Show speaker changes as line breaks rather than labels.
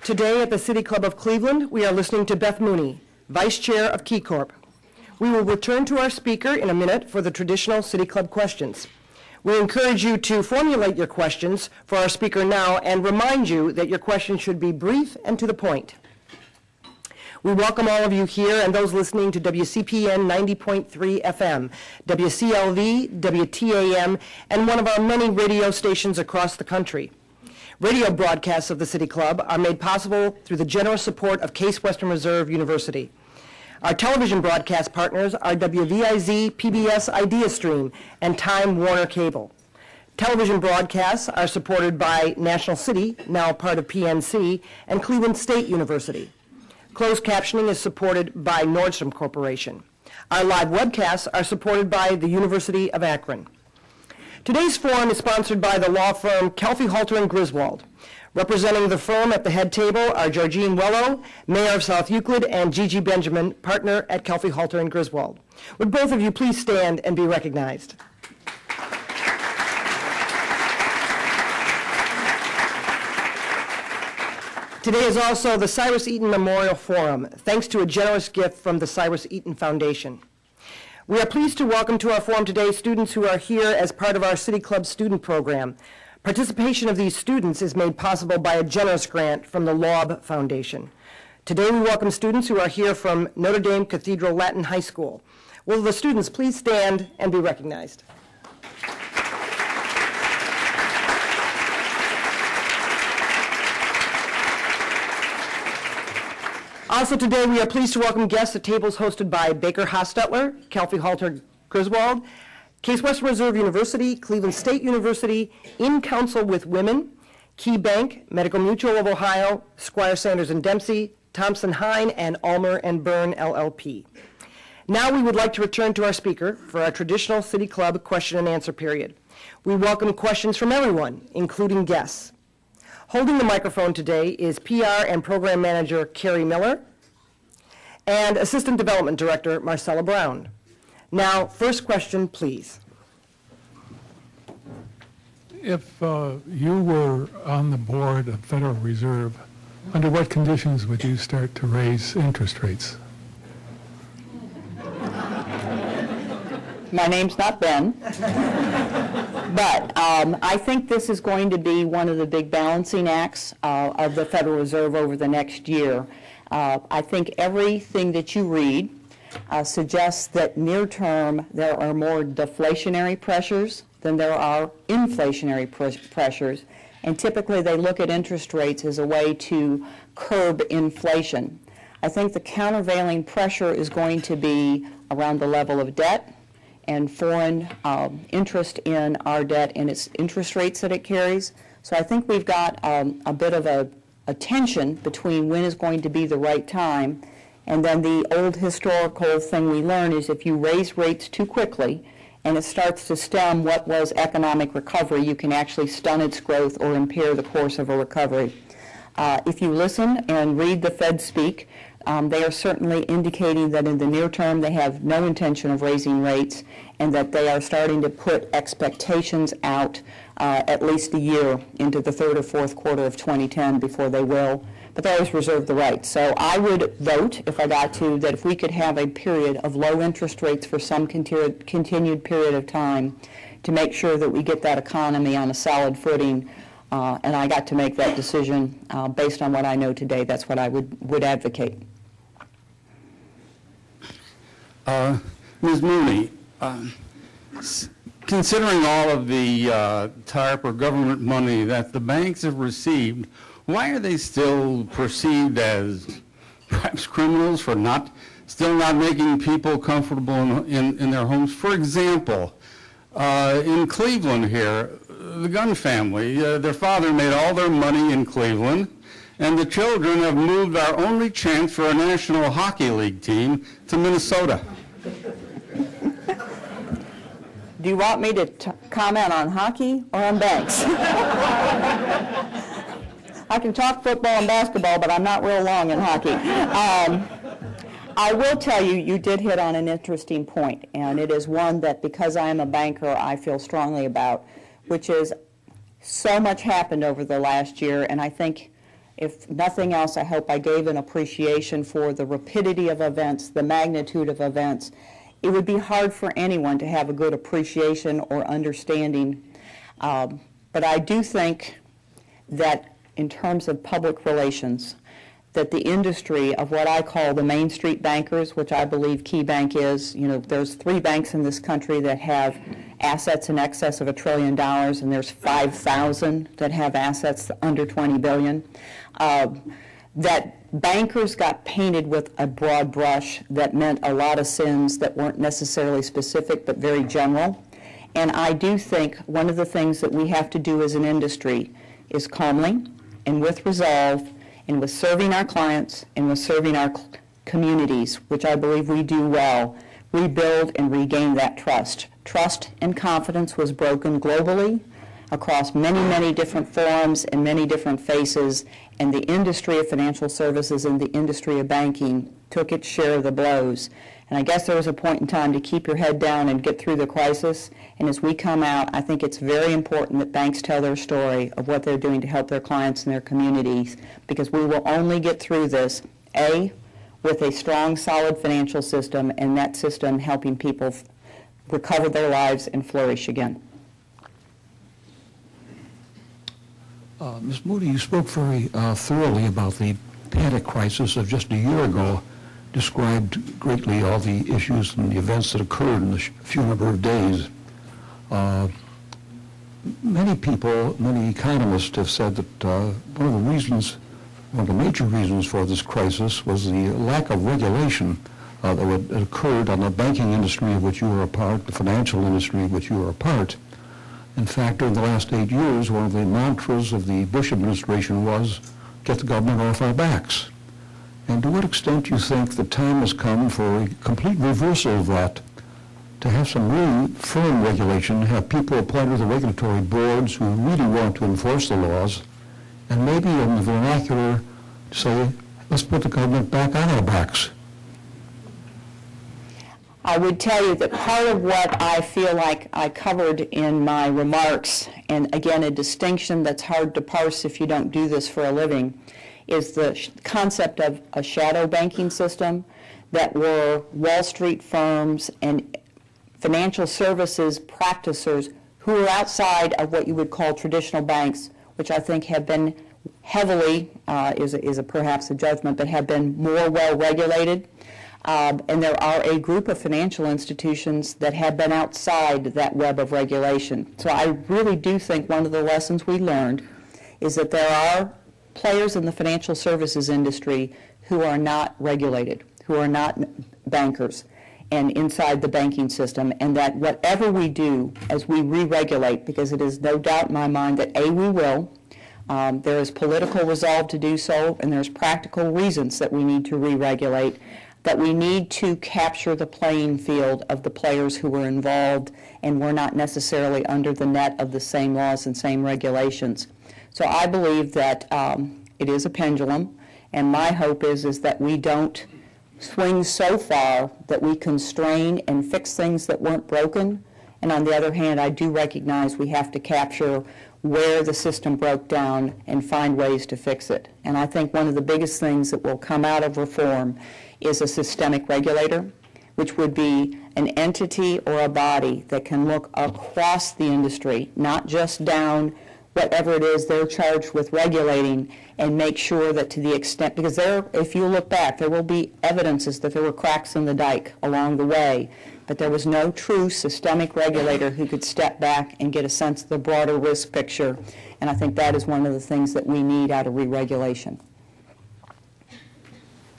Today at the City Club of Cleveland, we are listening to Beth Mooney, Vice Chair of KeyCorp. We will return to our speaker in a minute for the traditional City Club questions. We encourage you to formulate your questions for our speaker now and remind you that your questions should be brief and to the point. We welcome all of you here and those listening to WCPN 90.3 FM, WCLV, WTAM, and one of our many radio stations across the country. Radio broadcasts of the City Club are made possible through the generous support of Case Western Reserve University. Our television broadcast partners are WVIZ, PBS IdeaStream, and Time Warner Cable. Television broadcasts are supported by National City, now part of PNC, and Cleveland State University. Closed captioning is supported by Nordstrom Corporation. Our live webcasts are supported by the University of Akron. Today's forum is sponsored by the law firm Kelfie, Halter & Griswold. Representing the firm at the head table are Georgine Wello, Mayor of South Euclid, and Gigi Benjamin, partner at Kelfie, Halter & Griswold. Would both of you please stand and be recognized? Today is also the Cyrus Eaton Memorial Forum, thanks to a generous gift from the Cyrus Eaton Foundation. We are pleased to welcome to our forum today students who are here as part of our City Club student program. Participation of these students is made possible by a generous grant from the Loeb Foundation. Today we welcome students who are here from Notre Dame Cathedral Latin High School. Will the students please stand and be recognized? Also today, we are pleased to welcome guests at tables hosted by Baker Hostetler, Kelfie, Halter Griswold, Case Western Reserve University, Cleveland State University, In Council with Women, Key Bank, Medical Mutual of Ohio, Squire Sanders and Dempsey, Thompson Hine, and Ulmer and Byrne LLP. Now we would like to return to our speaker for our traditional City Club question and answer period. We welcome questions from everyone, including guests. Holding the microphone today is PR and Program Manager Carrie Miller and Assistant Development Director Marcella Brown. Now, first question, please.
If you were on the board of Federal Reserve, under what conditions would you start to raise interest rates?
My name's not Ben, but I think this is going to be one of the big balancing acts of the Federal Reserve over the next year. I think everything that you read suggests that near term there are more deflationary pressures than there are inflationary pressures, and typically they look at interest rates as a way to curb inflation. I think the countervailing pressure is going to be around the level of debt and foreign interest in our debt and its interest rates that it carries. So I think we've got a bit of a tension between when is going to be the right time, and then the old historical thing we learn is if you raise rates too quickly and it starts to stem what was economic recovery, you can actually stun its growth or impair the course of a recovery. If you listen and read the Fed speak, they are certainly indicating that in the near term they have no intention of raising rates and that they are starting to put expectations out at least a year into the third or fourth quarter of 2010 before they will. But they always reserve the right. So I would vote, if I got to, that if we could have a period of low interest rates for some continued period of time to make sure that we get that economy on a solid footing, and I got to make that decision based on what I know today, that's what I would advocate.
Ms. Mooney, considering all of the TARP or government money that the banks have received, why are they still perceived as perhaps criminals for still not making people comfortable in their homes? For example, in Cleveland here, the Gunn family, their father made all their money in Cleveland, and the children have moved our only chance for a National Hockey League team to Minnesota.
Do you want me to comment on hockey or on banks? I can talk football and basketball, but I'm not real long in hockey. I will tell you, you did hit on an interesting point, and it is one that because I am a banker, I feel strongly about, which is so much happened over the last year, and I think if nothing else, I hope I gave an appreciation for the rapidity of events, the magnitude of events. It would be hard for anyone to have a good appreciation or understanding. But I do think that in terms of public relations, that the industry of what I call the Main Street bankers, which I believe KeyBank is, there's 3 banks in this country that have assets in excess of $1 trillion, and there's 5,000 that have assets under $20 billion. That bankers got painted with a broad brush that meant a lot of sins that weren't necessarily specific but very general. And I do think one of the things that we have to do as an industry is calmly and with resolve and with serving our clients and with serving our communities, which I believe we do well, rebuild and regain that trust. Trust and confidence was broken globally across many, many different forums and many different faces, and the industry of financial services and the industry of banking took its share of the blows. And I guess there was a point in time to keep your head down and get through the crisis. And as we come out, I think it's very important that banks tell their story of what they're doing to help their clients and their communities, because we will only get through this, A, with a strong, solid financial system, and that system helping people recover their lives and flourish again.
Ms. Mooney, you spoke very thoroughly about the panic crisis of just a year ago, described greatly all the issues and the events that occurred in a few number of days. Many people, many economists have said that one of the major reasons for this crisis was the lack of regulation that had occurred on the banking industry of which you were a part, the financial industry of which you were a part. In fact, during the last 8 years, one of the mantras of the Bush administration was, get the government off our backs. And to what extent do you think the time has come for a complete reversal of that, to have some really firm regulation, have people appointed to the regulatory boards who really want to enforce the laws, and maybe in the vernacular say, let's put the government back on our backs?
I would tell you that part of what I feel like I covered in my remarks, and again, a distinction that's hard to parse if you don't do this for a living, is the concept of a shadow banking system that were Wall Street firms and financial services practitioners who are outside of what you would call traditional banks, which I think have been heavily, perhaps a judgment, but have been more well regulated. And there are a group of financial institutions that have been outside that web of regulation. So I really do think one of the lessons we learned is that there are players in the financial services industry who are not regulated, who are not bankers and inside the banking system, and that whatever we do as we re-regulate, because it is no doubt in my mind that A, we will, there is political resolve to do so, and there's practical reasons that we need to re-regulate, that we need to capture the playing field of the players who were involved and were not necessarily under the net of the same laws and same regulations. So I believe that it is a pendulum, and my hope is that we don't swing so far that we constrain and fix things that weren't broken. And on the other hand, I do recognize we have to capture where the system broke down and find ways to fix it. And I think one of the biggest things that will come out of reform is a systemic regulator, which would be an entity or a body that can look across the industry, not just down whatever it is they're charged with regulating, and make sure that to the extent, because if you look back, there will be evidences that there were cracks in the dike along the way, but there was no true systemic regulator who could step back and get a sense of the broader risk picture, and I think that is one of the things that we need out of re-regulation.